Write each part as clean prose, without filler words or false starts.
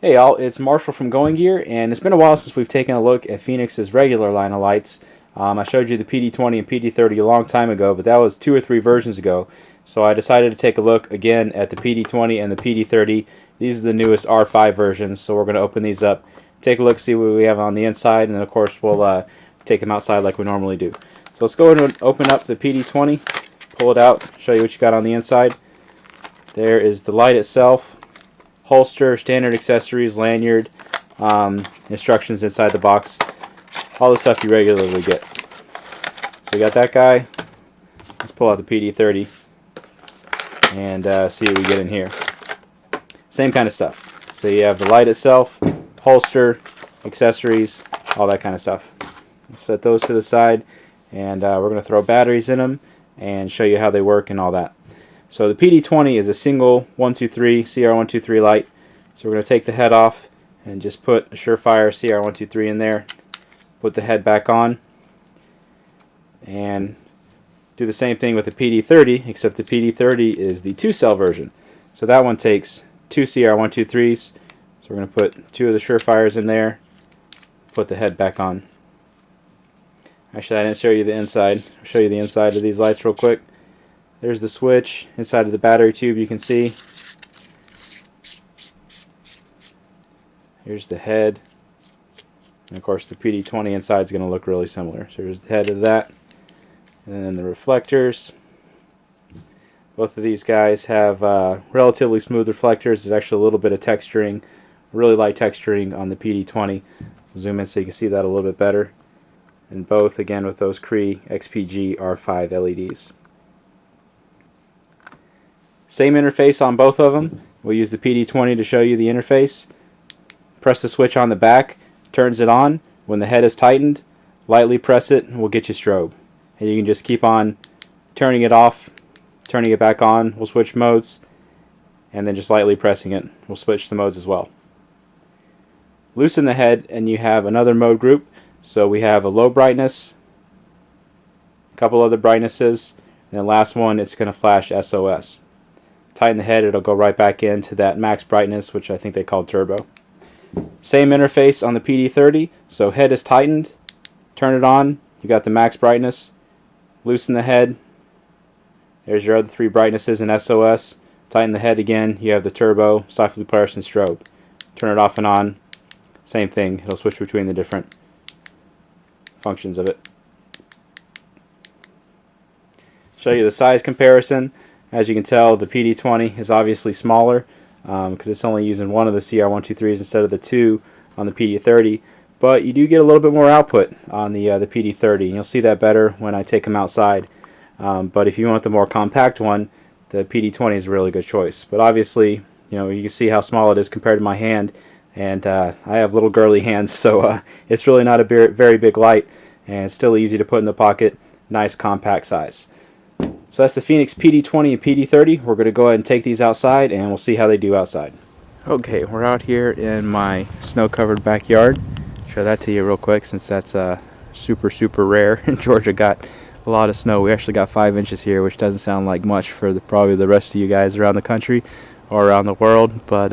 Hey all, it's Marshall from Going Gear, and it's been a while since we've taken a look at Fenix's regular line of lights. I showed you the PD20 and PD30 a long time ago, but that was 2 or 3 versions ago. So I decided to take a look again at the PD20 and the PD30. These are the newest R5 versions, so we're going to open these up, take a look, see what we have on the inside, and then of course we'll take them outside like we normally do. So let's go ahead and open up the PD20, pull it out, show you what you got on the inside. There is the light itself. Holster, standard accessories, lanyard, instructions inside the box, all the stuff you regularly get. So we got that guy. Let's pull out the PD30 and see what we get in here. Same kind of stuff. So you have the light itself, holster, accessories, all that kind of stuff. Set those to the side, and we're going to throw batteries in them and show you how they work and all that. So the PD20 is a single 123 CR123 light. So we're going to take the head off and just put a Surefire CR123 in there. Put the head back on. And do the same thing with the PD30, except the PD30 is the 2-cell version. So that one takes 2 CR123s. So we're going to put 2 of the Surefires in there. Put the head back on. Actually, I didn't show you the inside. I'll show you the inside of these lights real quick. There's the switch. Inside of the battery tube you can see. Here's the head. And of course the PD20 inside is going to look really similar. So here's the head of that. And then the reflectors. Both of these guys have relatively smooth reflectors. There's actually a little bit of texturing, really light texturing on the PD20. Zoom in so you can see that a little bit better. And both again with those CREE XP-G R5 LEDs. Same interface on both of them. We'll use the PD20 to show you the interface. Press the switch on the back, turns it on. When the head is tightened, lightly press it and we'll get you strobe. And you can just keep on turning it off, turning it back on. We'll switch modes, and then just lightly pressing it. We'll switch the modes as well. Loosen the head and you have another mode group. So we have a low brightness, a couple other brightnesses, and the last one it's going to flash SOS. Tighten the head, it'll go right back into that max brightness, which I think they called turbo. Same interface on the PD30. So head is tightened, turn it on, you got the max brightness. Loosen the head, there's your other 3 brightnesses in SOS. Tighten the head again, you have the turbo, softly fluorescent strobe. Turn it off and on, same thing, it'll switch between the different functions of it. Show you the size comparison. As you can tell, the PD20 is obviously smaller because it's only using 1 of the CR123s instead of the 2 on the PD30. But you do get a little bit more output on the PD30, and you'll see that better when I take them outside. But if you want the more compact one, the PD20 is a really good choice. But obviously, you know, you can see how small it is compared to my hand, and I have little girly hands, so it's really not a very big light, and it's still easy to put in the pocket. Nice compact size. So that's the Fenix PD20 and PD30. We're going to go ahead and take these outside and we'll see how they do outside. Okay, we're out here in my snow-covered backyard. Show that to you real quick since that's super rare. Georgia got a lot of snow. We actually got 5 inches here, which doesn't sound like much for probably the rest of you guys around the country or around the world, but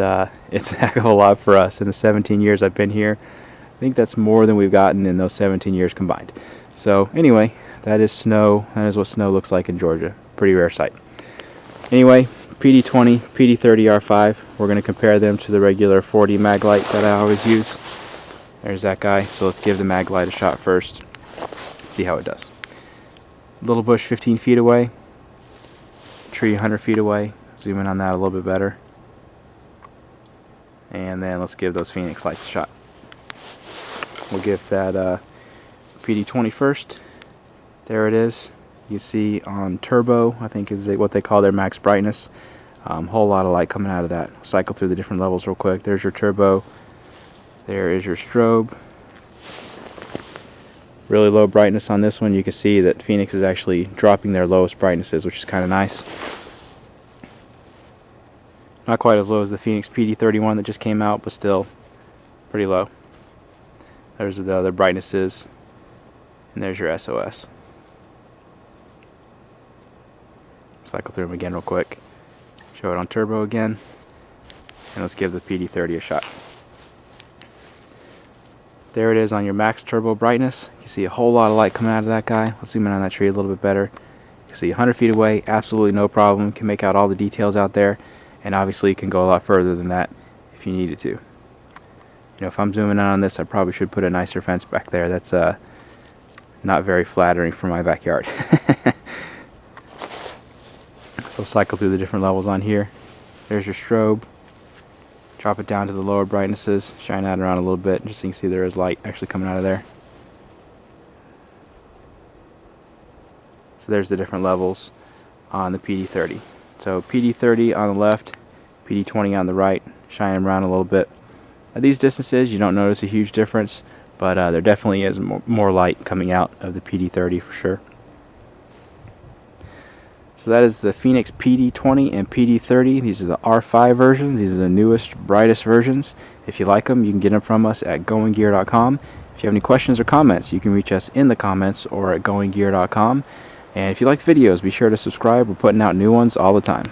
it's a heck of a lot for us. In the 17 years I've been here, I think that's more than we've gotten in those 17 years combined. So anyway, that is snow. That is what snow looks like in Georgia. Pretty rare sight. Anyway, PD20, PD30 R5. We're going to compare them to the regular 4D mag light that I always use. There's that guy. So let's give the mag light a shot first. See how it does. Little bush 15 feet away. Tree 100 feet away. Zoom in on that a little bit better. And then let's give those Fenix lights a shot. We'll give that PD20 first. There it is. You see on turbo, I think is what they call their max brightness. Whole lot of light coming out of that. Cycle through the different levels real quick. There's your turbo. There is your strobe. Really low brightness on this one. You can see that Fenix is actually dropping their lowest brightnesses, which is kind of nice. Not quite as low as the Fenix PD31 that just came out, but still pretty low. There's the other brightnesses, and there's your SOS. Cycle through them again real quick. Show it on turbo again. And let's give the PD30 a shot. There it is on your max turbo brightness. You can see a whole lot of light coming out of that guy. Let's zoom in on that tree a little bit better. You can see 100 feet away, absolutely no problem. You can make out all the details out there, and obviously you can go a lot further than that if you needed to. You know, if I'm zooming in on this, I probably should put a nicer fence back there. That's not very flattering for my backyard. So cycle through the different levels on here. There's your strobe. Drop it down to the lower brightnesses, shine that around a little bit, just so you can see there is light actually coming out of there. So there's the different levels on the PD30. So PD30 on the left, PD20 on the right, shine them around a little bit. At these distances you don't notice a huge difference, but there definitely is more light coming out of the PD30 for sure. So that is the Fenix PD20 and PD30. These are the R5 versions. These are the newest, brightest versions. If you like them, you can get them from us at goinggear.com. If you have any questions or comments, you can reach us in the comments or at goinggear.com. And if you like the videos, be sure to subscribe. We're putting out new ones all the time.